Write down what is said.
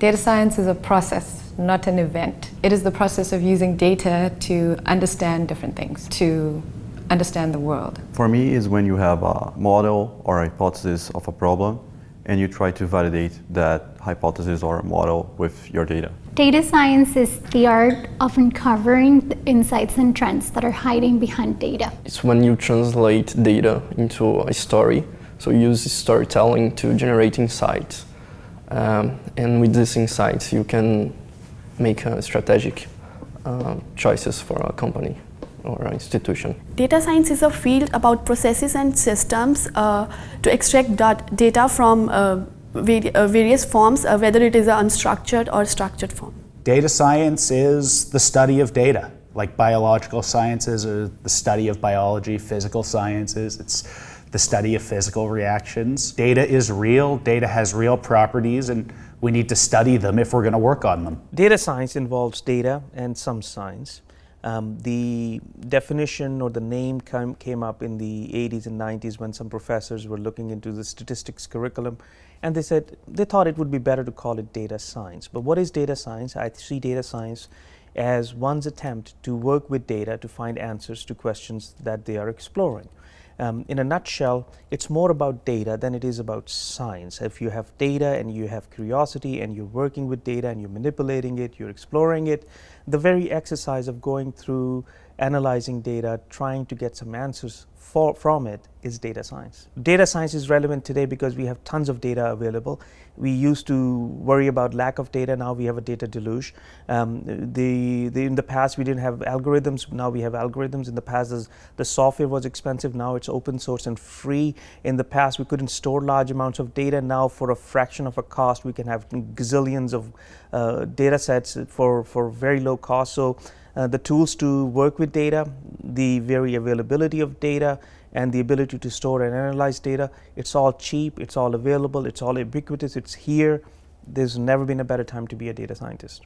Data science is a process, not an event. It is the process of using data to understand different things, to understand the world. For me, is when you have a model or a hypothesis of a problem and you try to validate that hypothesis or model with your data. Data science is the art of uncovering the insights and trends that are hiding behind data. It's when you translate data into a story. So you use storytelling to generate insights. And with these insights, you can make strategic choices for a company or an institution. Data science is a field about processes and systems to extract data from various forms, whether it is an unstructured or structured form. Data science is the study of data, like biological sciences or the study of biology, physical sciences. It's the study of physical reactions. Data is real, data has real properties, and we need to study them if we're going to work on them. Data science involves data and some science. The definition or the name came up in the 80s and 90s when some professors were looking into the statistics curriculum, and they thought it would be better to call it data science. But what is data science? I see data science as one's attempt to work with data to find answers to questions that they are exploring. In a nutshell, it's more about data than it is about science. If you have data and you have curiosity and you're working with data and you're manipulating it, you're exploring it, the very exercise of going through, analyzing data, trying to get some answers from it is data science. Data science is relevant today because we have tons of data available. We used to worry about lack of data, now we have a data deluge. In the past we didn't have algorithms, now we have algorithms. In the past the software was expensive, now it's open source and free. In the past we couldn't store large amounts of data, now for a fraction of a cost we can have gazillions of data sets for very low cost. So the tools to work with data, the very availability of data, and the ability to store and analyze data, it's all cheap, it's all available, it's all ubiquitous, it's here. There's never been a better time to be a data scientist.